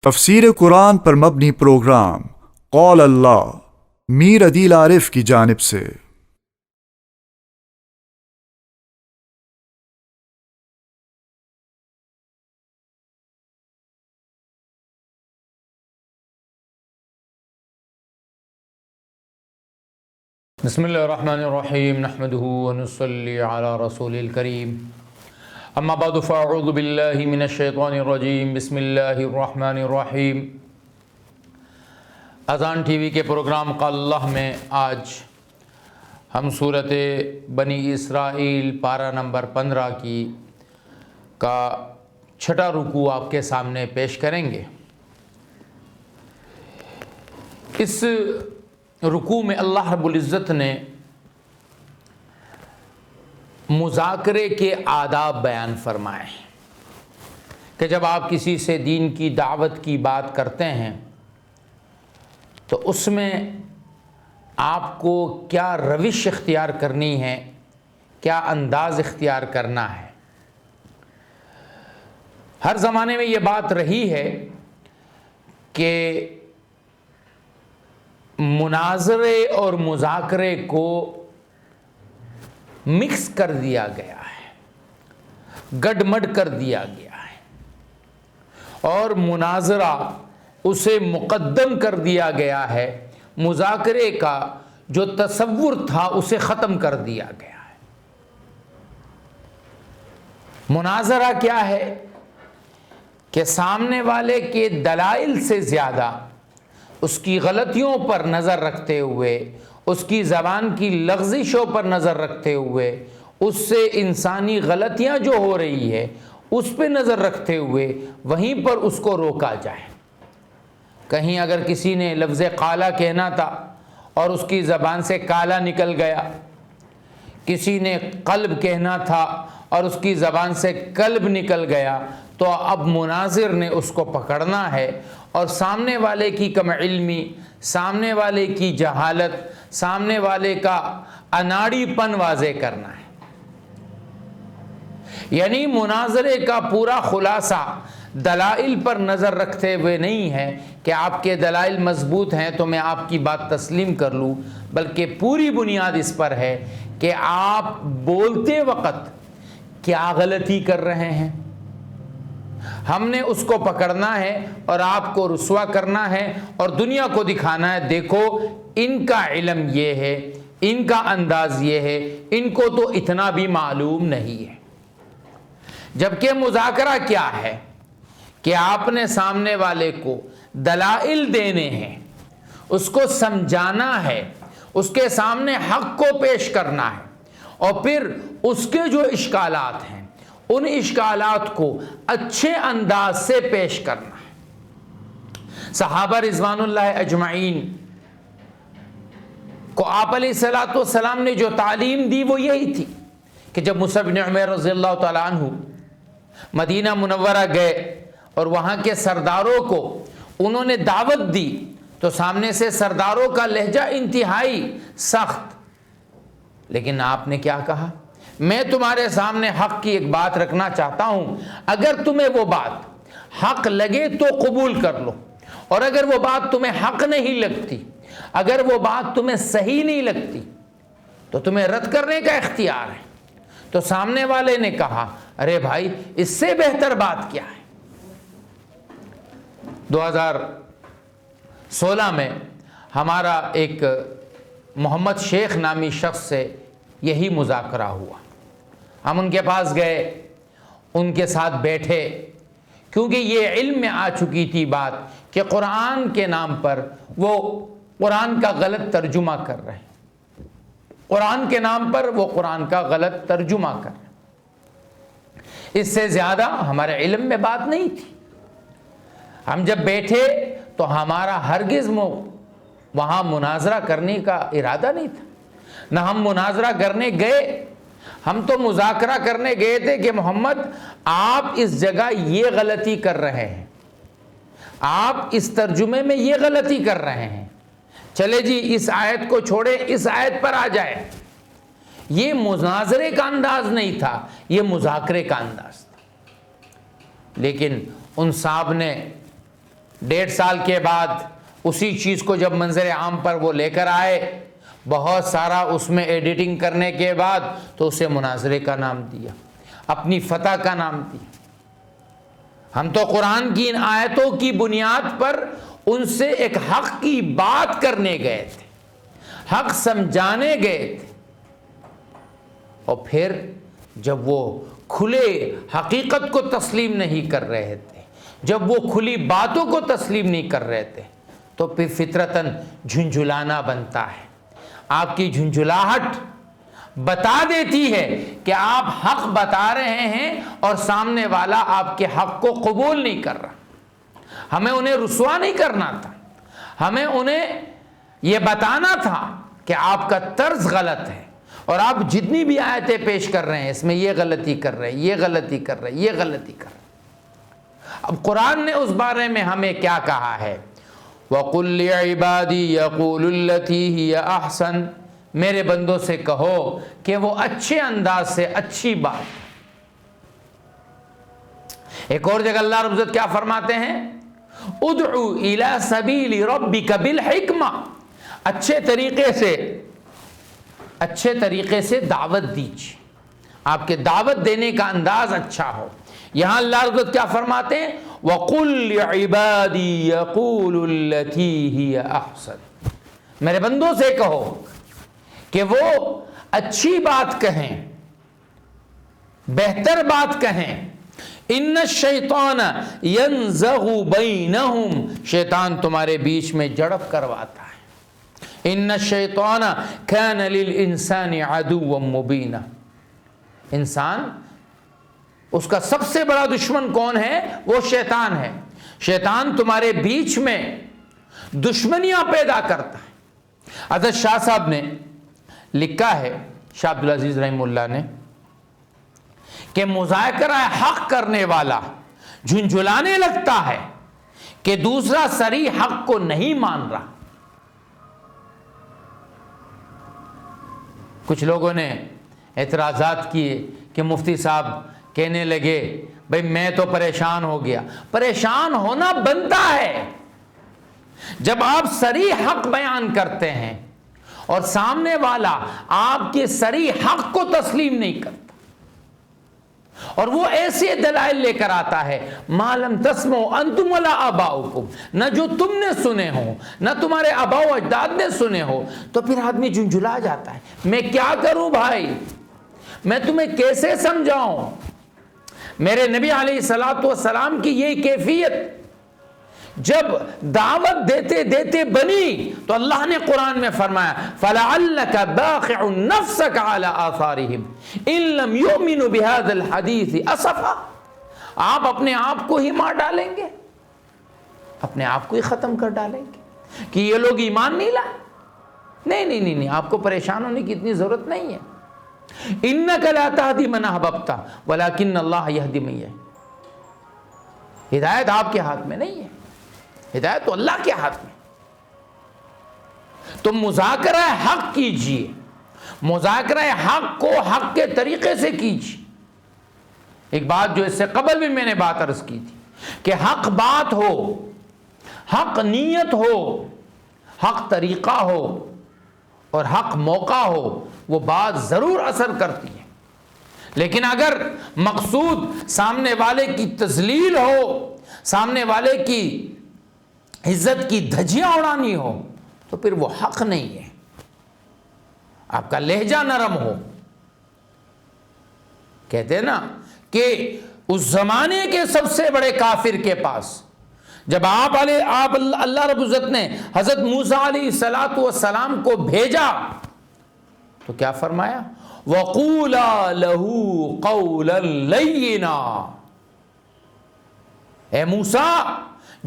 تفسیر قرآن پر مبنی پروگرام قول اللہ میر عدیل عارف کی جانب سے۔ بسم اللہ الرحمن الرحیم نحمده ونصلی علی رسول الکریم اما بعد فاعوذ باللہ من الشیطان الرجیم بسم اللہ الرحمن الرحیم۔ اذان ٹی وی کے پروگرام قال اللہ میں آج ہم سورۃ بنی اسرائیل پارہ نمبر 15 کا چھٹا رکوع آپ کے سامنے پیش کریں گے۔ اس رکوع میں اللہ رب العزت نے مذاکرے کے آداب بیان فرمائے کہ جب آپ کسی سے دین کی دعوت کی بات کرتے ہیں تو اس میں آپ کو کیا روش اختیار کرنی ہے، کیا انداز اختیار کرنا ہے۔ ہر زمانے میں یہ بات رہی ہے کہ مناظرے اور مذاکرے کو مکس کر دیا گیا ہے، گڈمڈ کر دیا گیا ہے اور مناظرہ اسے مقدم کر دیا گیا ہے، مذاکرے کا جو تصور تھا اسے ختم کر دیا گیا ہے۔ مناظرہ کیا ہے کہ سامنے والے کے دلائل سے زیادہ اس کی غلطیوں پر نظر رکھتے ہوئے، اس کی زبان کی لغزشوں پر نظر رکھتے ہوئے، اس سے انسانی غلطیاں جو ہو رہی ہے اس پہ نظر رکھتے ہوئے وہیں پر اس کو روکا جائے۔ کہیں اگر کسی نے لفظ کالا کہنا تھا اور اس کی زبان سے کالا نکل گیا، کسی نے قلب کہنا تھا اور اس کی زبان سے قلب نکل گیا، تو اب مناظر نے اس کو پکڑنا ہے اور سامنے والے کی کم علمی، سامنے والے کی جہالت، سامنے والے کا اناڑی پن واضح کرنا ہے۔ یعنی مناظرے کا پورا خلاصہ دلائل پر نظر رکھتے ہوئے نہیں ہے کہ آپ کے دلائل مضبوط ہیں تو میں آپ کی بات تسلیم کر لوں، بلکہ پوری بنیاد اس پر ہے کہ آپ بولتے وقت کیا غلطی کر رہے ہیں۔ ہم نے اس کو پکڑنا ہے اور آپ کو رسوا کرنا ہے اور دنیا کو دکھانا ہے، دیکھو ان کا علم یہ ہے، ان کا انداز یہ ہے، ان کو تو اتنا بھی معلوم نہیں ہے۔ جبکہ مذاکرہ کیا ہے کہ آپ نے سامنے والے کو دلائل دینے ہیں، اس کو سمجھانا ہے، اس کے سامنے حق کو پیش کرنا ہے اور پھر اس کے جو اشکالات ہیں ان اشکالات کو اچھے انداز سے پیش کرنا ہے۔ صحابہ رضوان اللہ اجمعین کو آپ علیہ السلام نے جو تعلیم دی وہ یہی تھی کہ جب مصعب بن عمیر رضی اللہ تعالیٰ عنہ مدینہ منورہ گئے اور وہاں کے سرداروں کو انہوں نے دعوت دی تو سامنے سے سرداروں کا لہجہ انتہائی سخت، لیکن آپ نے کیا کہا؟ میں تمہارے سامنے حق کی ایک بات رکھنا چاہتا ہوں، اگر تمہیں وہ بات حق لگے تو قبول کر لو، اور اگر وہ بات تمہیں حق نہیں لگتی، اگر وہ بات تمہیں صحیح نہیں لگتی تو تمہیں رد کرنے کا اختیار ہے۔ تو سامنے والے نے کہا ارے بھائی اس سے بہتر بات کیا ہے۔ 2016 میں ہمارا ایک محمد شیخ نامی شخص سے یہی مذاکرہ ہوا۔ ہم ان کے پاس گئے، ان کے ساتھ بیٹھے، کیونکہ یہ علم میں آ چکی تھی بات کہ قرآن کے نام پر وہ قرآن کا غلط ترجمہ کر رہے ہیں، قرآن کے نام پر وہ قرآن کا غلط ترجمہ کر رہے ہیں۔ اس سے زیادہ ہمارے علم میں بات نہیں تھی۔ ہم جب بیٹھے تو ہمارا ہرگز وہاں مناظرہ کرنے کا ارادہ نہیں تھا، نہ ہم مناظرہ کرنے گئے۔ ہم تو مذاکرہ کرنے گئے تھے کہ محمد آپ اس جگہ یہ غلطی کر رہے ہیں، آپ اس ترجمے میں یہ غلطی کر رہے ہیں، چلے جی اس آیت کو چھوڑے اس آیت پر آ جائے۔ یہ مناظرے کا انداز نہیں تھا، یہ مذاکرے کا انداز تھا۔ لیکن ان صاحب نے 1.5 سال کے بعد اسی چیز کو جب منظر عام پر وہ لے کر آئے، بہت سارا اس میں ایڈیٹنگ کرنے کے بعد تو اسے مناظرے کا نام دیا، اپنی فتح کا نام دیا۔ ہم تو قرآن کی ان آیتوں کی بنیاد پر ان سے ایک حق کی بات کرنے گئے تھے، حق سمجھانے گئے تھے، اور پھر جب وہ کھلے حقیقت کو تسلیم نہیں کر رہے تھے، جب وہ کھلی باتوں کو تسلیم نہیں کر رہے تھے، تو پھر فطرتاً جھنجھلانا بنتا ہے۔ آپ کی جھنجھلاہٹ بتا دیتی ہے کہ آپ حق بتا رہے ہیں اور سامنے والا آپ کے حق کو قبول نہیں کر رہا۔ ہمیں انہیں رسوا نہیں کرنا تھا، ہمیں انہیں یہ بتانا تھا کہ آپ کا طرز غلط ہے، اور آپ جتنی بھی آیتیں پیش کر رہے ہیں اس میں یہ غلطی کر رہے ہیں، یہ غلطی کر رہے ہیں، یہ غلطی کر رہے ہیں۔ اب قرآن نے اس بارے میں ہمیں کیا کہا ہے؟ وَقُلْ لِعِبَادِي يَقُولُ الَّتِي هِيَ أَحْسَنُ، میرے بندوں سے کہو کہ وہ اچھے انداز سے اچھی بات۔ ایک اور جگہ اللہ رب العزت کیا فرماتے ہیں؟ ادعو الی سبیل ربک بالحکمہ، اچھے طریقے سے دعوت دیجیے، آپ کے دعوت دینے کا انداز اچھا ہو۔ یہاں اللہ رب العزت کیا فرماتے ہیں؟ وَقُلْ لِعِبَادِي يَقُولُ الَّتِي هِيَ أَحْسَنُ، میرے بندوں سے کہو کہ وہ اچھی بات کہیں، بہتر بات کہیں۔ ان الشیطان ینزغ بینہم، شیطان تمہارے بیچ میں جڑپ کرواتا ہے۔ ان الشیطان کان للانسان عدوا مبینا، انسان اس کا سب سے بڑا دشمن کون ہے؟ وہ شیطان ہے۔ شیطان تمہارے بیچ میں دشمنیاں پیدا کرتا ہے۔ حضرت شاہ صاحب نے لکھا ہے، شاہ عبدالعزیز رحمہ اللہ نے، کہ مذاکرہ حق کرنے والا جھنجھلانے لگتا ہے کہ دوسرا صریح حق کو نہیں مان رہا۔ کچھ لوگوں نے اعتراضات کیے کہ مفتی صاحب کہنے لگے بھئی میں تو پریشان ہو گیا۔ پریشان ہونا بنتا ہے جب آپ صریح حق بیان کرتے ہیں اور سامنے والا آپ کے صریح حق کو تسلیم نہیں کرتا، اور وہ ایسے دلائل لے کر آتا ہے ما لم تسمعوا انتم ولا آباؤکم، نہ جو تم نے سنے ہو نہ تمہارے آباء و اجداد نے سنے ہو، تو پھر آدمی جھنجھلا جاتا ہے۔ میں کیا کروں بھائی، میں تمہیں کیسے سمجھاؤں؟ میرے نبی علیہ السلام کی یہی کیفیت جب دعوت دیتے دیتے بنی تو اللہ نے قرآن میں فرمایا فَلَعَلَّكَ بَاخِعُ نَفْسَكَ عَلَىٰ آثَارِهِمْ إِن لَّمْ يُؤْمِنُوا بِهَذَا الْحَدِيثِ أَسَفًا، آپ اپنے آپ کو ہی مار ڈالیں گے، اپنے آپ کو ہی ختم کر ڈالیں گے کہ یہ لوگ ایمان نہیں لائے۔ نہیں، آپ کو پریشان ہونے کی اتنی ضرورت نہیں ہے۔ إِنَّكَ لَا تَهْدِي مَنْ أَحْبَبْتَ وَلَكِنَّ اللَّهَ يَهْدِي مَن يَشَاءُ، ہدایت آپ کے ہاتھ میں نہیں ہے، ہدایت تو اللہ کے ہاتھ میں۔ تو مذاکرہ حق کیجئے، مذاکرہ حق کو حق کے طریقے سے کیجئے۔ ایک بات جو اس سے قبل بھی میں نے بات عرض کی تھی کہ حق بات ہو، حق نیت ہو، حق طریقہ ہو اور حق موقع ہو، وہ بات ضرور اثر کرتی ہے، لیکن اگر مقصود سامنے والے کی تذلیل ہو، سامنے والے کی عزت کی دھجیاں اڑانی ہو، تو پھر وہ حق نہیں ہے۔ آپ کا لہجہ نرم ہو، کہتے ہیں نا کہ اس زمانے کے سب سے بڑے کافر کے پاس جب اللہ رب العزت نے حضرت موسیٰ علیہ السلام کو بھیجا تو کیا فرمایا؟ وَقُولَا لَهُ قَوْلًا لَيِّنًا، اے موسیٰ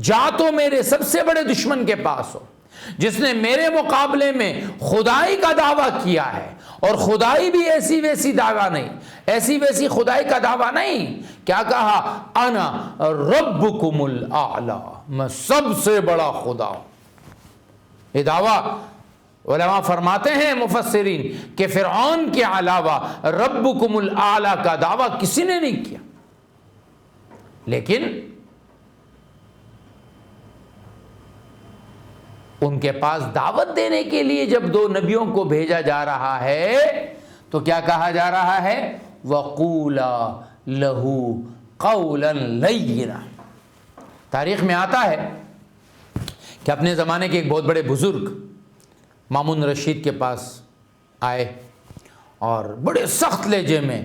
جا تو میرے سب سے بڑے دشمن کے پاس ہو جس نے میرے مقابلے میں خدائی کا دعویٰ کیا ہے، اور خدائی بھی ایسی ویسی دعویٰ نہیں، ایسی ویسی خدائی کا دعویٰ نہیں۔ کیا کہا؟ انا ربکم الاعلی، میں سب سے بڑا خدا ہوں۔ یہ دعویٰ علماء فرماتے ہیں مفسرین کہ فرعون کے علاوہ ربکم الاعلی کا دعویٰ کسی نے نہیں کیا، لیکن ان کے پاس دعوت دینے کے لیے جب 2 نبیوں کو بھیجا جا رہا ہے تو کیا کہا جا رہا ہے؟ وَقُولَا لَهُ قَوْلًا لَيِّنًا۔ تاریخ میں آتا ہے کہ اپنے زمانے کے ایک بہت بڑے بزرگ مامون رشید کے پاس آئے اور بڑے سخت لہجے میں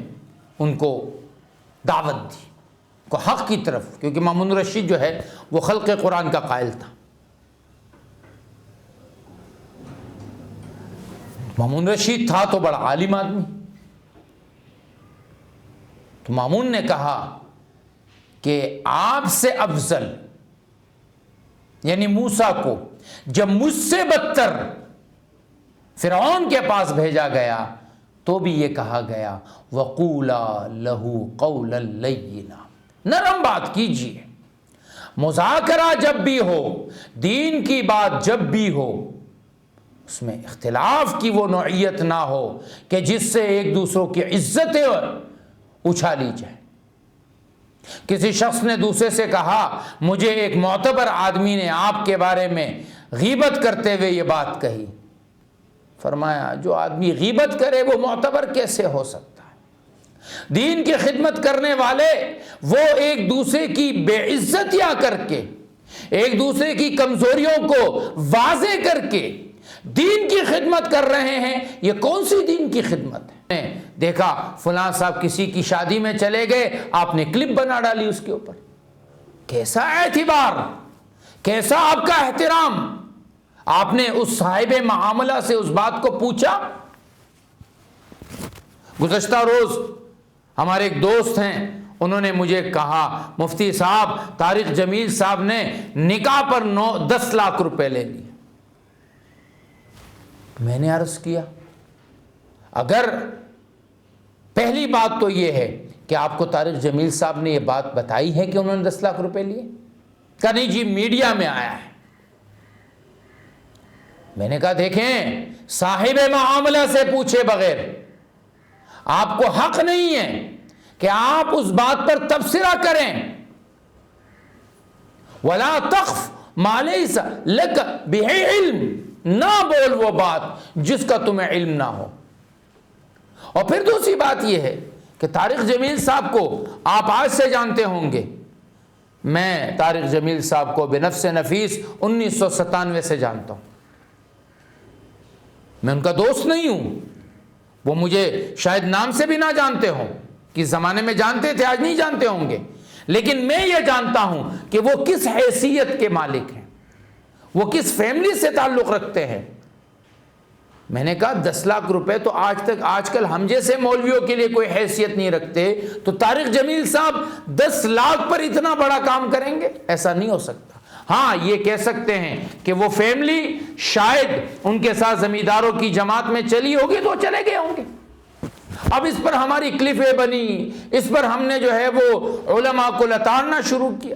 ان کو دعوت دی کو حق کی طرف، کیونکہ مامون رشید جو ہے وہ خلق قرآن کا قائل تھا۔ مامون رشید تھا تو بڑا عالم آدمی، تو مامون نے کہا کہ آپ سے افضل یعنی موسیٰ کو جب مجھ سے بدتر فرعون کے پاس بھیجا گیا تو بھی یہ کہا گیا وَقُولَا لَهُ قَوْلًا لَيِّنًا، نرم بات کیجیے۔ مذاکرہ جب بھی ہو، دین کی بات جب بھی ہو، اس میں اختلاف کی وہ نوعیت نہ ہو کہ جس سے ایک دوسروں کی عزتیں اچھالی جائیں۔ کسی شخص نے دوسرے سے کہا مجھے ایک معتبر آدمی نے آپ کے بارے میں غیبت کرتے ہوئے یہ بات کہی، فرمایا جو آدمی غیبت کرے وہ معتبر کیسے ہو سکتا ہے؟ دین کی خدمت کرنے والے وہ ایک دوسرے کی بے عزتیاں کر کے، ایک دوسرے کی کمزوریوں کو واضح کر کے دین کی خدمت کر رہے ہیں۔ یہ کون سی دین کی خدمت ہے؟ دیکھا فلاں صاحب کسی کی شادی میں چلے گئے، آپ نے کلپ بنا ڈالی اس کے اوپر، کیسا اعتبار، کیسا آپ کا احترام؟ آپ نے اس صاحب معاملہ سے اس بات کو پوچھا؟ گزشتہ روز ہمارے ایک دوست ہیں، انہوں نے مجھے کہا مفتی صاحب طارق جمیل صاحب نے نکاح پر 10 لاکھ روپے لے لیے۔ میں نے عرض کیا اگر پہلی بات تو یہ ہے کہ آپ کو طارق جمیل صاحب نے یہ بات بتائی ہے کہ انہوں نے 10 لاکھ روپے لیے؟ کہا نہیں جی میڈیا میں آیا ہے۔ میں نے کہا دیکھیں صاحب معاملہ سے پوچھے بغیر آپ کو حق نہیں ہے کہ آپ اس بات پر تبصرہ کریں۔ وَلَا تَخْفْ مَا لَيْسَ لَكَ بِهِ عِلْمٍ، نہ بول وہ بات جس کا تمہیں علم نہ ہو۔ اور پھر دوسری بات یہ ہے کہ طارق جمیل صاحب کو آپ آج سے جانتے ہوں گے، میں طارق جمیل صاحب کو بنفس نفیس 1997 سے جانتا ہوں۔ میں ان کا دوست نہیں ہوں، وہ مجھے شاید نام سے بھی نہ جانتے ہوں، کس زمانے میں جانتے تھے آج نہیں جانتے ہوں گے، لیکن میں یہ جانتا ہوں کہ وہ کس حیثیت کے مالک ہیں، وہ کس فیملی سے تعلق رکھتے ہیں۔ میں نے کہا 10 لاکھ روپے تو آج کل ہم جیسے مولویوں کے لیے کوئی حیثیت نہیں رکھتے، تو طارق جمیل صاحب 10 لاکھ پر اتنا بڑا کام کریں گے؟ ایسا نہیں ہو سکتا۔ ہاں یہ کہہ سکتے ہیں کہ وہ فیملی شاید ان کے ساتھ زمینداروں کی جماعت میں چلی ہوگی تو چلے گئے ہوں گے، اب اس پر ہماری کلفیں بنی، اس پر ہم نے جو ہے وہ علماء کو لتاڑنا شروع کیا۔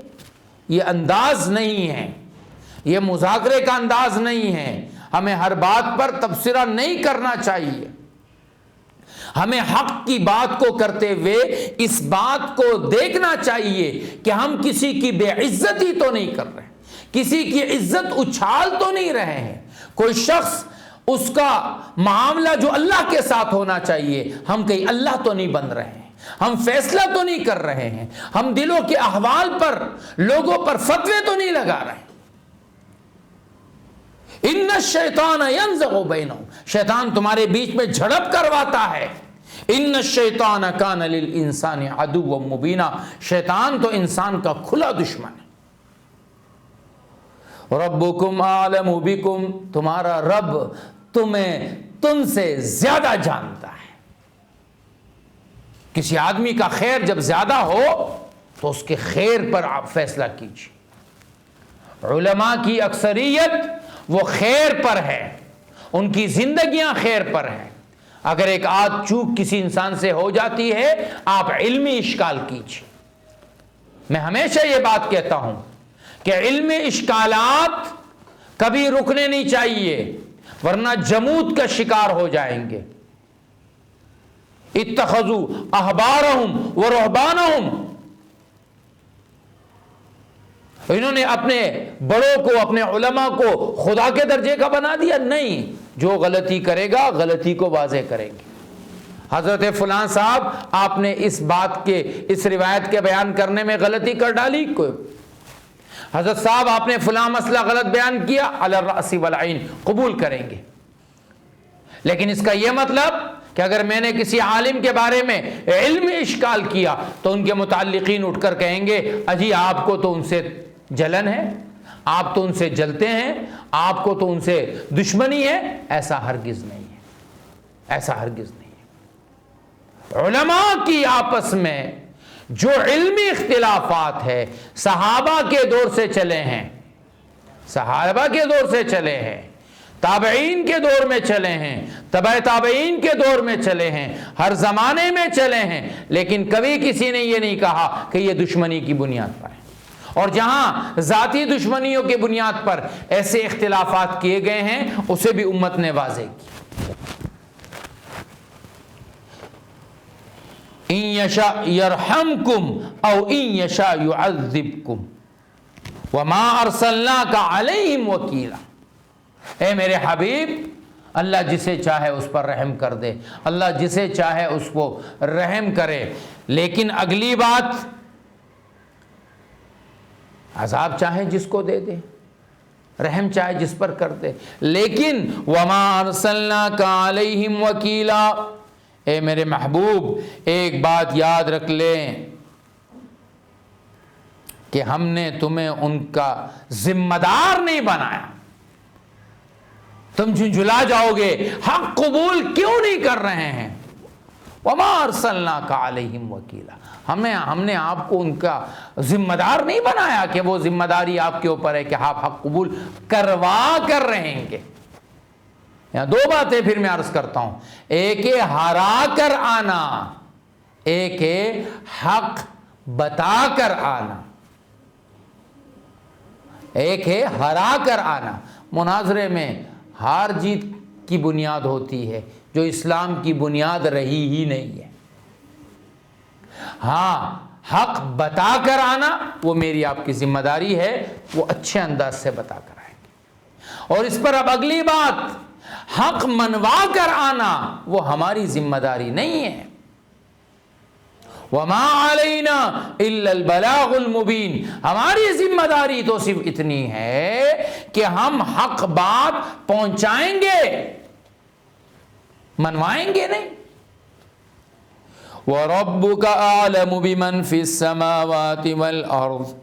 یہ انداز نہیں ہے، یہ مذاکرے کا انداز نہیں ہے۔ ہمیں ہر بات پر تبصرہ نہیں کرنا چاہیے، ہمیں حق کی بات کو کرتے ہوئے اس بات کو دیکھنا چاہیے کہ ہم کسی کی بے عزتی تو نہیں کر رہے، کسی کی عزت اچھال تو نہیں رہے ہیں۔ کوئی شخص اس کا معاملہ جو اللہ کے ساتھ ہونا چاہیے، ہم کہیں اللہ تو نہیں بن رہے ہیں، ہم فیصلہ تو نہیں کر رہے ہیں، ہم دلوں کے احوال پر لوگوں پر فتوے تو نہیں لگا رہے ہیں۔ ان الشیطان ینزغ بینہم، شیطان تمہارے بیچ میں جھڑپ کرواتا ہے۔ ان الشیطان کان للانسان عدوا مبینا، شیطان تو انسان کا کھلا دشمن ہے۔ ربکم اعلم بکم، تمہارا رب تم سے زیادہ جانتا ہے۔ کسی آدمی کا خیر جب زیادہ ہو تو اس کے خیر پر آپ فیصلہ کیجیے۔ علماء کی اکثریت وہ خیر پر ہے، ان کی زندگیاں خیر پر ہیں۔ اگر ایک آدھ چوک کسی انسان سے ہو جاتی ہے، آپ علمی اشکال کیجیے۔ میں ہمیشہ یہ بات کہتا ہوں کہ علمی اشکالات کبھی رکنے نہیں چاہیے، ورنہ جمود کا شکار ہو جائیں گے۔ اتخذوا احبارهم ورهبانهم انہوں نے اپنے بڑوں کو، اپنے علماء کو خدا کے درجے کا بنا دیا؟ نہیں، جو غلطی کرے گا غلطی کو واضح کریں گے۔ حضرت فلاں صاحب آپ نے اس بات کے، اس روایت کے بیان کرنے میں غلطی کر ڈالی، کوئی حضرت صاحب آپ نے فلاں مسئلہ غلط بیان کیا، علی الرأس والعین، قبول کریں گے۔ لیکن اس کا یہ مطلب کہ اگر میں نے کسی عالم کے بارے میں علم اشکال کیا تو ان کے متعلقین اٹھ کر کہیں گے اجی آپ کو تو ان سے جلن ہے، آپ تو ان سے جلتے ہیں، آپ کو تو ان سے دشمنی ہے، ایسا ہرگز نہیں ہے، ایسا ہرگز نہیں ہے۔ علماء کی آپس میں جو علمی اختلافات ہے صحابہ کے دور سے چلے ہیں، صحابہ کے دور سے چلے ہیں، تابعین کے دور میں چلے ہیں، تبع تابعین کے دور میں چلے ہیں، ہر زمانے میں چلے ہیں، لیکن کبھی کسی نے یہ نہیں کہا کہ یہ دشمنی کی بنیاد پر ہے۔ اور جہاں ذاتی دشمنیوں کی بنیاد پر ایسے اختلافات کیے گئے ہیں اسے بھی امت نے واضح کی۔ ان یشاء یرحمکم او ان یشاء یعذبکم وما ارسلناک علیہم وکیلا۔ اے میرے حبیب، اللہ جسے چاہے اس پر رحم کر دے، اللہ جسے چاہے اس کو رحم کرے، لیکن اگلی بات، عذاب چاہے جس کو دے دے، رحم چاہے جس پر کر دے، لیکن وما ارسلناک علیہم وکیلا، اے میرے محبوب ایک بات یاد رکھ لیں کہ ہم نے تمہیں ان کا ذمہ دار نہیں بنایا۔ تم جھنجھلا جاؤ گے، حق قبول کیوں نہیں کر رہے ہیں؟ وما ارسلناک علیہم وکیلا، ہم نے آپ کو ان کا ذمہ دار نہیں بنایا کہ وہ ذمہ داری آپ کے اوپر ہے کہ آپ حق قبول کروا کر رہیں گے۔ یہاں دو باتیں پھر میں عرض کرتا ہوں، ایک ہے ہرا کر آنا، ایک ہے حق بتا کر آنا۔ ایک ہے ہرا کر آنا، مناظرے میں ہار جیت کی بنیاد ہوتی ہے جو اسلام کی بنیاد رہی ہی نہیں ہے۔ ہاں، حق بتا کر آنا وہ میری آپ کی ذمہ داری ہے، وہ اچھے انداز سے بتا کر آئیں گے۔ اور اس پر اب اگلی بات، حق منوا کر آنا وہ ہماری ذمہ داری نہیں ہے۔ وما علینا الا البلاغ المبین، ہماری ذمہ داری تو صرف اتنی ہے کہ ہم حق بات پہنچائیں گے، منوائیں گے نہیں۔ وَرَبُّكَ أَعْلَمُ بِمَنْ فِي السَّمَاوَاتِ وَالْأَرْضِ،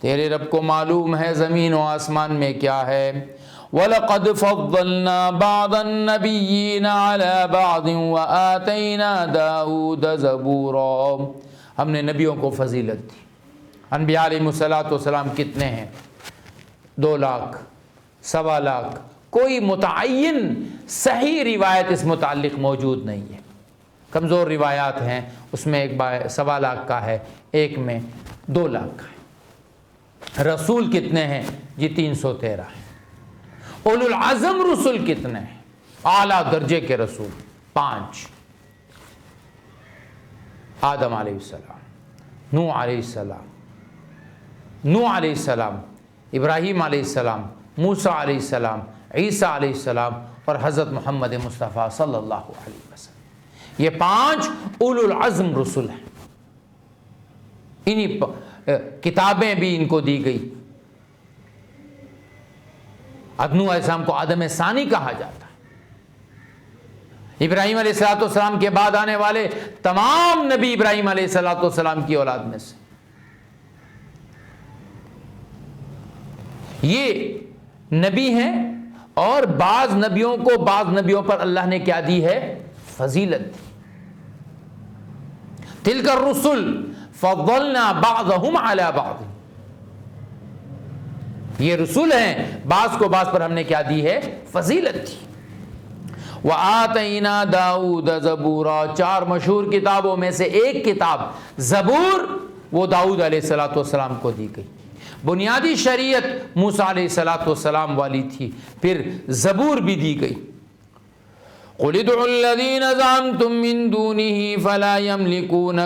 تیرے رب کو معلوم ہے زمین و آسمان میں کیا ہے۔ وَلَقَدْ فَضَّلْنَا بَعْضَ النَّبِيِّينَ عَلَى بَعْضٍ وَآتَيْنَا دَاوُودَ زَبُورًا، ہم نے نبیوں کو فضیلت دی۔ انبیاء علیہ السلام کتنے ہیں؟ 2 لاکھ، 1.25 لاکھ، کوئی متعین صحیح روایت اس متعلق موجود نہیں ہے، کمزور روایات ہیں، اس میں ایک 1.25 لاکھ کا ہے، ایک میں 2 لاکھ کا ہے۔ رسول کتنے ہیں جی؟ 313 ہیں۔ اولو العزم رسول کتنے ہیں؟ اعلیٰ درجے کے رسول 5، آدم علیہ السلام، نوح علیہ السلام، ابراہیم علیہ السلام، موسیٰ علیہ السلام، عیسیٰ علیہ السلام اور حضرت محمد مصطفیٰ صلی اللہ علیہ وسلم، یہ 5 اولو العزم رسول ہیں۔ انہی کتابیں بھی ان کو دی گئی۔ نوح علیہ السلام کو آدم ثانی کہا جاتا ہے۔ ابراہیم علیہ السلام کے بعد آنے والے تمام نبی ابراہیم علیہ السلام کی اولاد میں سے۔ یہ نبی ہیں اور بعض نبیوں کو، بعض نبیوں پر اللہ نے کیا دی ہے؟ فضیلت دی۔ تلک الرسل فضلنا بعضهم علی بعض، یہ رسول ہیں، بعض کو بعض پر ہم نے کیا دی ہے؟ فضیلت دی۔ وَآتَيْنَا دَاوُودَ زَبُورًا، 4 مشہور کتابوں میں سے ایک کتاب زبور وہ داؤد علیہ السلام کو دی گئی۔ بنیادی شریعت موسیٰ علیہ السلام والی تھی، پھر زبور بھی دی گئی۔ قُلِ ادْعُوا الَّذِينَ زَعَمْتُم مِّن دُونِهِ فَلَا يَمْلِكُونَ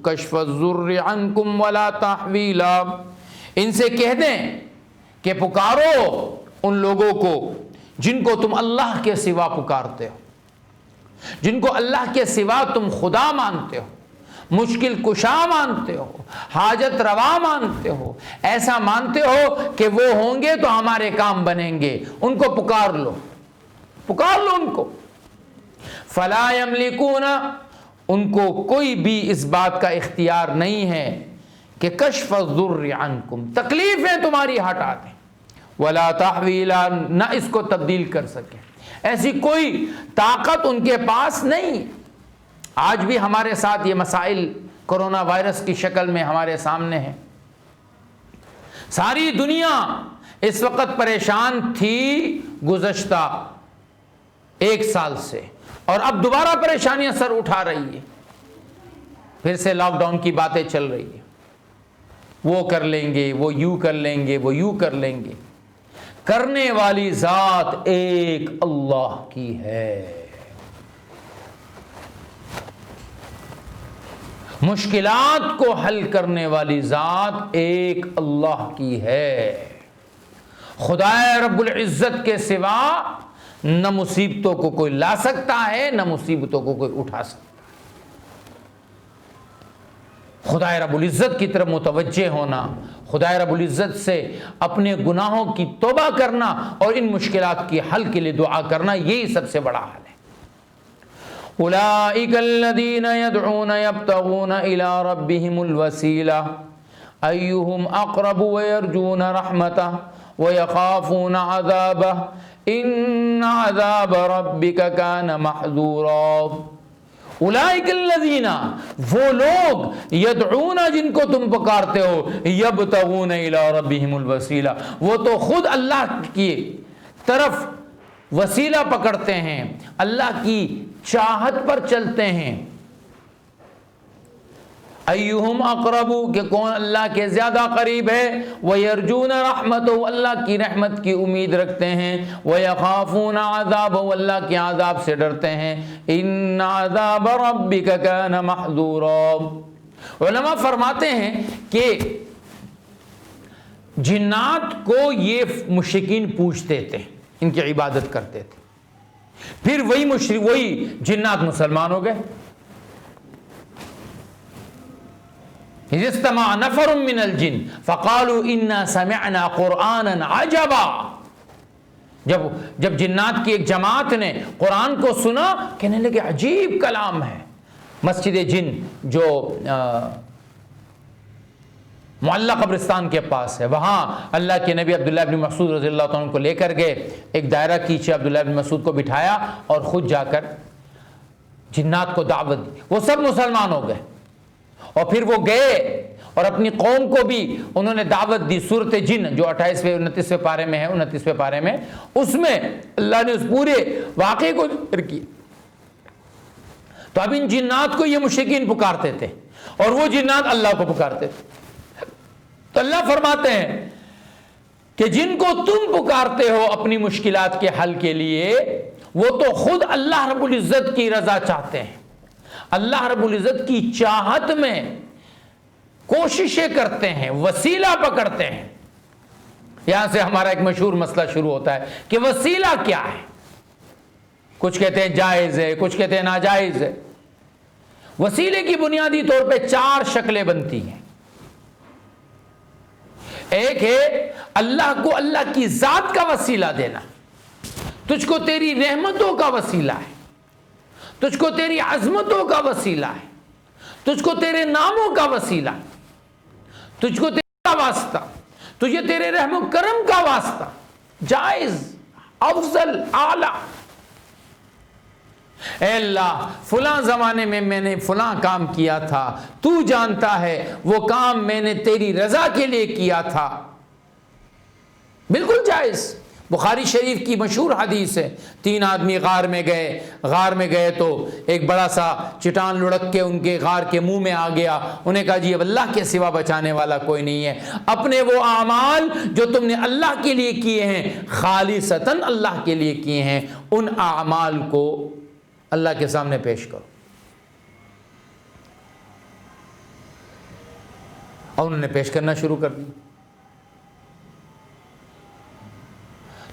كَشْفَ الضُّرِّ عَنكُمْ وَلَا تَحْوِيلًا، ان سے کہہ دیں کہ پکارو ان لوگوں کو جن کو تم اللہ کے سوا پکارتے ہو، جن کو اللہ کے سوا تم خدا مانتے ہو، مشکل کشا مانتے ہو، حاجت روا مانتے ہو، ایسا مانتے ہو کہ وہ ہوں گے تو ہمارے کام بنیں گے، ان کو پکار لو، پکار لو ان کو۔ فلا یملکون، ان کو کوئی بھی اس بات کا اختیار نہیں ہے کہ کشف الضر عنکم، تکلیفیں تمہاری ہٹا دیں، ولا تحویلا، نہ اس کو تبدیل کر سکے، ایسی کوئی طاقت ان کے پاس نہیں۔ آج بھی ہمارے ساتھ یہ مسائل کرونا وائرس کی شکل میں ہمارے سامنے ہیں۔ ساری دنیا اس وقت پریشان تھی گزشتہ 1 سال سے، اور اب دوبارہ پریشانیاں سر اٹھا رہی ہے، پھر سے لاک ڈاؤن کی باتیں چل رہی ہیں، وہ کر لیں گے، وہ یوں کر لیں گے، وہ یوں کر لیں گے۔ کرنے والی ذات ایک اللہ کی ہے۔ مشکلات کو حل کرنے والی ذات ایک اللہ کی ہے۔ خدا رب العزت کے سوا نہ مصیبتوں کو کوئی لا سکتا ہے، نہ مصیبتوں کو کوئی اٹھا سکتا ہے۔ خدا رب العزت کی طرف متوجہ ہونا، خدا رب العزت سے اپنے گناہوں کی توبہ کرنا اور ان مشکلات کی حل کے لیے دعا کرنا، یہی سب سے بڑا حل ہے۔ اولئک الذین یدعون یبتغون الی ربہم الوسیلہ ایہم اقرب ویرجون رحمتہ ویخافون عذابہ ان عذاب ربک کان محذورا۔ اولئک الذین، وہ لوگ، یدعون، جن کو تم پکارتے ہو، یبتغون الی ربہم الوسیلہ، وہ تو خود اللہ کی طرف وسیلہ پکڑتے ہیں، اللہ کی چاہت پر چلتے ہیں۔ ایہم اقرب، کہ کون اللہ کے زیادہ قریب ہے، ویرجون رحمتہ، اللہ کی رحمت کی امید رکھتے ہیں، ویخافون عذابہ، اللہ کے عذاب سے ڈرتے ہیں۔ ان عذاب ربک کان محذورا۔ علماء فرماتے ہیں کہ جنات کو یہ مشرکین پوجتے تھے، ان کی عبادت کرتے تھے، پھر وہی جنات مسلمان ہو گئے۔ اجتمع نفر من الجن فقالوا انا سمعنا قرآنا عجبا، جب جنات کی ایک جماعت نے قرآن کو سنا، کہنے لگے عجیب کلام ہے۔ مسجد جن جو معلّہ قبرستان کے پاس ہے، وہاں اللہ کے نبی عبداللہ بن مسعود رضی اللہ عنہ کو لے کر گئے، ایک دائرہ کیچے عبداللہ بن مسعود کو بٹھایا اور خود جا کر جنات کو دعوت دی، وہ سب مسلمان ہو گئے، اور پھر وہ گئے اور اپنی قوم کو بھی انہوں نے دعوت دی۔ سورۃ جن جو 28ویں 29ویں پارے میں ہے، 29ویں پارے میں، اس میں اللہ نے اس پورے واقعے کو ذکر کیا۔ تو اب ان جنات کو یہ مشرکین پکارتے تھے، اور وہ جنات اللہ کو پکارتے تھے۔ تو اللہ فرماتے ہیں کہ جن کو تم پکارتے ہو اپنی مشکلات کے حل کے لیے، وہ تو خود اللہ رب العزت کی رضا چاہتے ہیں، اللہ رب العزت کی چاہت میں کوششیں کرتے ہیں، وسیلہ پکڑتے ہیں۔ یہاں سے ہمارا ایک مشہور مسئلہ شروع ہوتا ہے کہ وسیلہ کیا ہے؟ کچھ کہتے ہیں جائز ہے، کچھ کہتے ہیں ناجائز ہے۔ وسیلے کی بنیادی طور پہ 4 شکلیں بنتی ہیں۔ ایک ہے اللہ کو اللہ کی ذات کا وسیلہ دینا، تجھ کو تیری رحمتوں کا وسیلہ ہے، تجھ کو تیری عظمتوں کا وسیلہ ہے، تجھ کو تیرے ناموں کا وسیلہ، تجھ کو تیرا واسطہ، تجھے تیرے رحم و کرم کا واسطہ، جائز، افضل، اعلیٰ۔ اے اللہ فلاں زمانے میں میں نے فلاں کام کیا تھا، تو جانتا ہے وہ کام میں نے تیری رضا کے لیے کیا تھا، بالکل جائز۔ بخاری شریف کی مشہور حدیث ہے، 3 آدمی غار میں گئے تو ایک بڑا سا چٹان لڑک کے ان کے غار کے منہ میں آ گیا، انہیں کہا جی اب اللہ کے سوا بچانے والا کوئی نہیں ہے، اپنے وہ اعمال جو تم نے اللہ کے لیے کیے ہیں، خالصتاً اللہ کے لیے کیے ہیں، ان اعمال کو اللہ کے سامنے پیش کرو۔ اور انہوں نے پیش کرنا شروع کر دی۔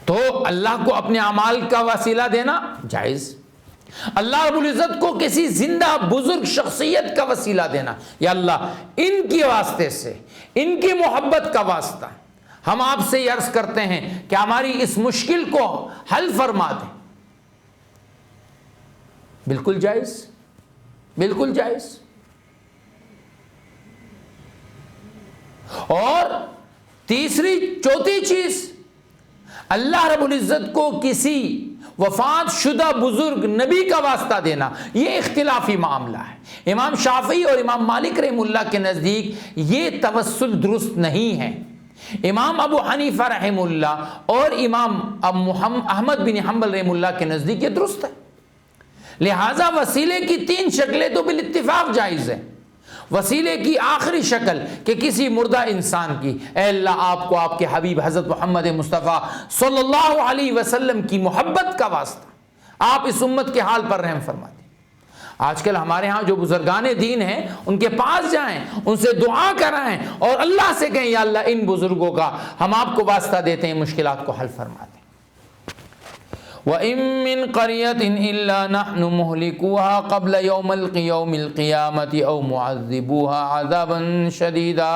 تو اللہ کو اپنے اعمال کا وسیلہ دینا جائز، اللہ رب العزت کو کسی زندہ بزرگ شخصیت کا وسیلہ دینا، یا اللہ ان کی واسطے سے، ان کی محبت کا واسطہ ہم آپ سے یہ عرض کرتے ہیں کہ ہماری اس مشکل کو حل فرما دیں، بالکل جائز، بالکل جائز۔ اور تیسری چوتھی چیز، اللہ رب العزت کو کسی وفات شدہ بزرگ نبی کا واسطہ دینا، یہ اختلافی معاملہ ہے۔ امام شافعی اور امام مالک رحمہ اللہ کے نزدیک یہ توسل درست نہیں ہے، امام ابو حنیفہ رحمہ اللہ اور امام احمد بن حنبل رحمہ اللہ کے نزدیک یہ درست ہے۔ لہذا وسیلے کی 3 شکلیں تو بالاتفاق جائز ہیں۔ وسیلے کی آخری شکل کہ کسی مردہ انسان کی، اے اللہ آپ کو آپ کے حبیب حضرت محمد مصطفیٰ صلی اللہ علیہ وسلم کی محبت کا واسطہ آپ اس امت کے حال پر رحم فرما دیں۔ آج کل ہمارے ہاں جو بزرگان دین ہیں ان کے پاس جائیں، ان سے دعا کرائیں اور اللہ سے کہیں یا اللہ ان بزرگوں کا ہم آپ کو واسطہ دیتے ہیں، مشکلات کو حل فرما دیں۔ وَإِن مِّن قَرْيَةٍ إِلَّا نَحْنُ مُهْلِكُوهَا قَبْلَ يَوْمِ الْقِيَامَةِ أَوْ مُعَذِّبُوهَا عَذَابًا شَدِيدًا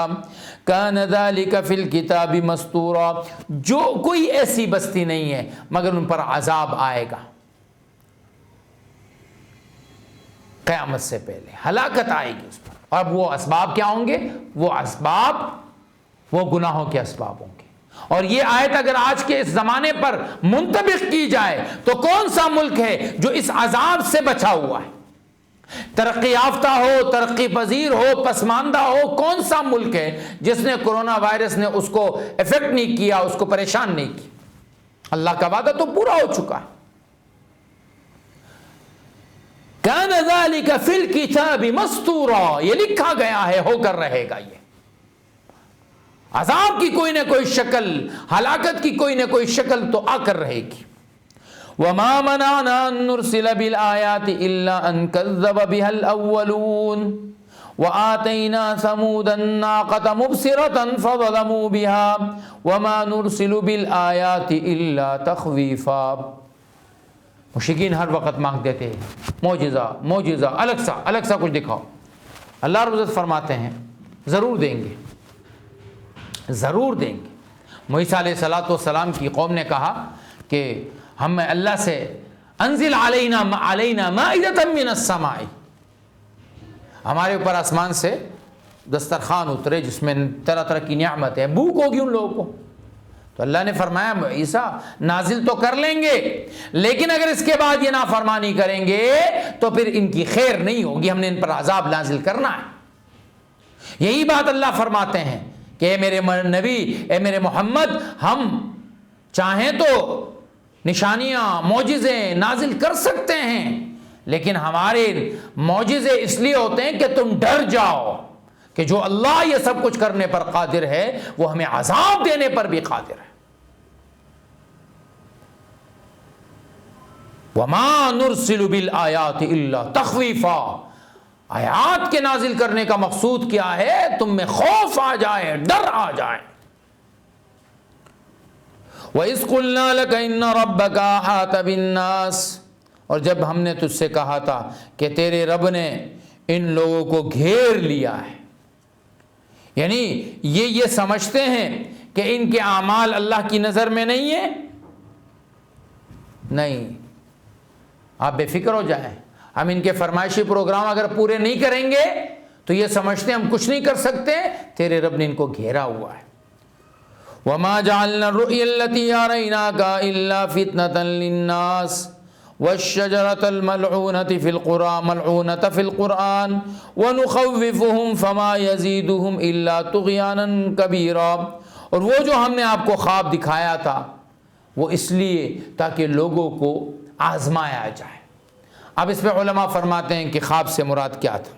كَانَ ذَلِكَ فِي الْكِتَابِ مَسْطُورًا، جو کوئی ایسی بستی نہیں ہے مگر ان پر عذاب آئے گا، قیامت سے پہلے ہلاکت آئے گی اس پر۔ اب وہ اسباب کیا ہوں گے؟ وہ اسباب وہ گناہوں کے اسباب ہوں گے۔ اور یہ آیت اگر آج کے اس زمانے پر منطبق کی جائے تو کون سا ملک ہے جو اس عذاب سے بچا ہوا ہے؟ ترقی یافتہ ہو، ترقی پذیر ہو، پسماندہ ہو، کون سا ملک ہے جس نے کرونا وائرس نے اس کو افیکٹ نہیں کیا، اس کو پریشان نہیں کیا؟ اللہ کا وعدہ تو پورا ہو چکا ہے۔ کان ذالک فی الکتاب مسطورا، یہ لکھا گیا ہے، ہو کر رہے گا۔ یہ عذاب کی کوئی نہ کوئی شکل، ہلاکت کی کوئی نہ کوئی شکل تو آ کر رہے گی۔ وَمَا مَنَعْنَا أَن نُرْسِلَ بِالْآيَاتِ إِلَّا أَن كَذَّبَ بِهَا الْأَوَّلُونَ وَآتَيْنَا ثَمُودَ النَّاقَةَ مُبْصِرَةً فَظَلَمُوا بِهَا وَمَا نُرْسِلُ بِالْآيَاتِ إِلَّا تَخْوِيفًا۔ مشرکین ہر وقت مانگتے تھے معجزہ، معجزہ، الگ سا کچھ دکھاؤ۔ اللہ رب العزت فرماتے ہیں ضرور دیں گے، ضرور دیں گے۔ موسیٰ علیہ السلام کی قوم نے کہا کہ ہم اللہ سے انزل علینا مائدۃ من السماء، ہمارے اوپر آسمان سے دسترخوان اترے جس میں طرح طرح کی نعمت ہے، بھوک ہوگی ان لوگوں کو۔ تو اللہ نے فرمایا عیسیٰ نازل تو کر لیں گے، لیکن اگر اس کے بعد یہ نافرمانی کریں گے تو پھر ان کی خیر نہیں ہوگی، ہم نے ان پر عذاب نازل کرنا ہے۔ یہی بات اللہ فرماتے ہیں کہ اے میرے نبی، اے میرے محمد، ہم چاہیں تو نشانیاں، معجزے نازل کر سکتے ہیں، لیکن ہمارے معجزے اس لیے ہوتے ہیں کہ تم ڈر جاؤ کہ جو اللہ یہ سب کچھ کرنے پر قادر ہے وہ ہمیں عذاب دینے پر بھی قادر ہے۔ وَمَا نُرْسِلُ بِالْآيَاتِ إِلَّا تَخْوِيفًا، آیات کے نازل کرنے کا مقصود کیا ہے؟ تم میں خوف آ جائے، ڈر آ جائے۔ وَإِذْ قُلْنَا لَكَ إِنَّ رَبَّكَ أَحَاطَ بِالنَّاسِ، اور جب ہم نے تجھ سے کہا تھا کہ تیرے رب نے ان لوگوں کو گھیر لیا ہے، یعنی یہ سمجھتے ہیں کہ ان کے اعمال اللہ کی نظر میں نہیں ہیں۔ نہیں، آپ بے فکر ہو جائیں، ہم ان کے فرمائشی پروگرام اگر پورے نہیں کریں گے تو یہ سمجھتے ہیں ہم کچھ نہیں کر سکتے، تیرے رب نے ان کو گھیرا ہوا ہے۔ وَمَا جَعَلْنَا الرُّؤْيَا الَّتِي أَرَيْنَاكَ إِلَّا فِتْنَةً لِلنَّاسِ وَالشَّجَرَةَ الْمَلْعُونَةَ فِي الْقُرْآنِ وَنُخَوِّفُهُمْ فَمَا يَزِيدُهُمْ إِلَّا طُغْيَانًا كَبِيرًا، اور وہ جو ہم نے آپ کو خواب دکھایا تھا وہ اس لیے تاکہ لوگوں کو آزمایا جائے۔ اب اس پہ علماء فرماتے ہیں کہ خواب سے مراد کیا تھا۔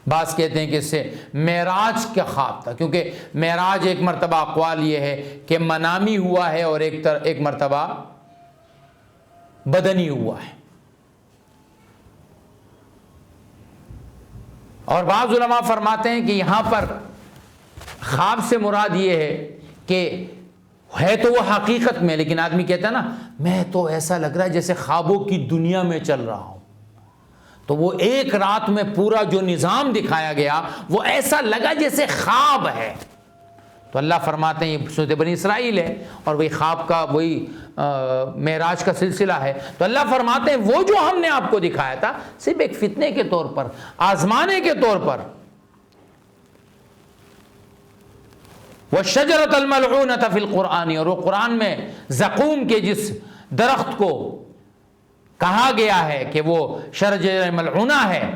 بعض کہتے ہیں کہ اس سے معراج کا خواب تھا، کیونکہ معراج ایک مرتبہ اقوال یہ ہے کہ منامی ہوا ہے اور ایک مرتبہ بدنی ہوا ہے، اور بعض علماء فرماتے ہیں کہ یہاں پر خواب سے مراد یہ ہے کہ ہے تو وہ حقیقت میں، لیکن آدمی کہتا ہے نا میں تو ایسا لگ رہا ہے جیسے خوابوں کی دنیا میں چل رہا ہوں، تو وہ ایک رات میں پورا جو نظام دکھایا گیا وہ ایسا لگا جیسے خواب ہے. تو اللہ فرماتے ہیں یہ سورۃ بنی اسرائیل ہے اور وہی خواب کا وہی معراج کا سلسلہ ہے. تو اللہ فرماتے ہیں وہ جو ہم نے آپ کو دکھایا تھا صرف ایک فتنے کے طور پر، آزمانے کے طور پر. وَالشَّجَرَةَ الْمَلْعُونَةَ فِي الْقُرْآنِ، اور وہ قرآن میں زقوم کے جس درخت کو کہا گیا ہے کہ وہ شجرہ ملعونہ ہے.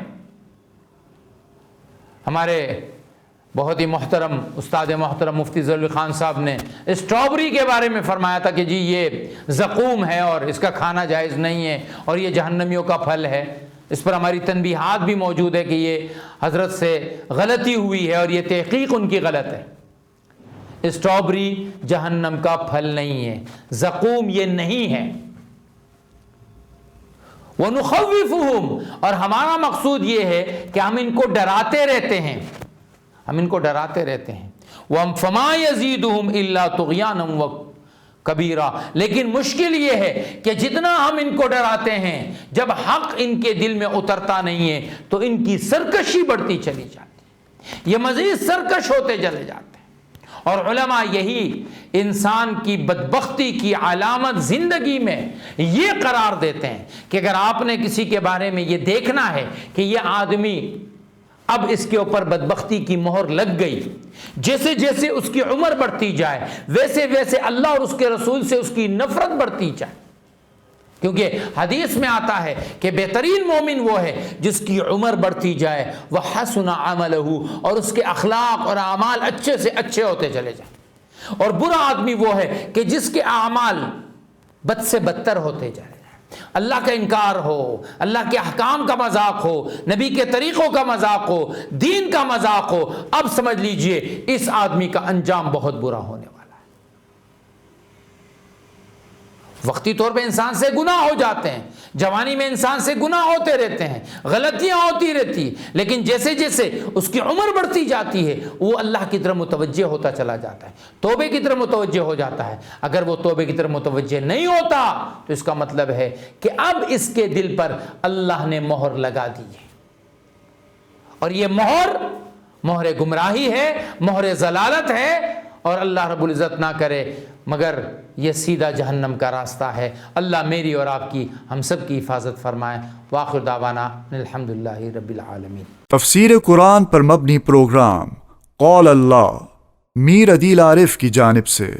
ہمارے بہت ہی محترم استاد محترم مفتی ضیاء الحق خان صاحب نے اسٹرابری کے بارے میں فرمایا تھا کہ جی یہ زقوم ہے اور اس کا کھانا جائز نہیں ہے اور یہ جہنمیوں کا پھل ہے. اس پر ہماری تنبیہات بھی موجود ہے کہ یہ حضرت سے غلطی ہوئی ہے اور یہ تحقیق ان کی غلط ہے. اسٹرابری جہنم کا پھل نہیں ہے، زقوم یہ نہیں ہے. وَنُخَوِّفُهُمْ، اور ہمارا مقصود یہ ہے کہ ہم ان کو ڈراتے رہتے ہیں، ہم ان کو ڈراتے رہتے ہیں. فَمَا يَزِيدُهُمْ إِلَّا طُغْيَانًا وَكَبِيرًا، لیکن مشکل یہ ہے کہ جتنا ہم ان کو ڈراتے ہیں جب حق ان کے دل میں اترتا نہیں ہے تو ان کی سرکشی بڑھتی چلی جاتی ہے، یہ مزید سرکش ہوتے چلے جاتے ہیں. اور علماء یہی انسان کی بدبختی کی علامت زندگی میں یہ قرار دیتے ہیں کہ اگر آپ نے کسی کے بارے میں یہ دیکھنا ہے کہ یہ آدمی اب اس کے اوپر بدبختی کی مہر لگ گئی، جیسے جیسے اس کی عمر بڑھتی جائے ویسے ویسے اللہ اور اس کے رسول سے اس کی نفرت بڑھتی جائے. کیونکہ حدیث میں آتا ہے کہ بہترین مومن وہ ہے جس کی عمر بڑھتی جائے وَحَسُنَ عَمَلَهُ، اور اس کے اخلاق اور اعمال اچھے سے اچھے ہوتے چلے جائیں. اور برا آدمی وہ ہے کہ جس کے اعمال بد سے بدتر ہوتے جائیں، اللہ کا انکار ہو، اللہ کے احکام کا مذاق ہو، نبی کے طریقوں کا مذاق ہو، دین کا مذاق ہو. اب سمجھ لیجئے اس آدمی کا انجام بہت برا ہونے والا ہے. وقتی طور پہ انسان سے گناہ ہو جاتے ہیں، جوانی میں انسان سے گناہ ہوتے رہتے ہیں، غلطیاں ہوتی رہتی، لیکن جیسے جیسے اس کی عمر بڑھتی جاتی ہے وہ اللہ کی طرف متوجہ ہوتا چلا جاتا ہے، توبے کی طرف متوجہ ہو جاتا ہے. اگر وہ توبے کی طرف متوجہ نہیں ہوتا تو اس کا مطلب ہے کہ اب اس کے دل پر اللہ نے مہر لگا دی ہے، اور یہ مہر گمراہی ہے، مہر ضلالت ہے، اور اللہ رب العزت نہ کرے مگر یہ سیدھا جہنم کا راستہ ہے. اللہ میری اور آپ کی ہم سب کی حفاظت فرمائے. وآخر دعوانا الحمدللہ رب العالمین. تفسیر قرآن پر مبنی پروگرام قول اللہ میر عدیل عارف کی جانب سے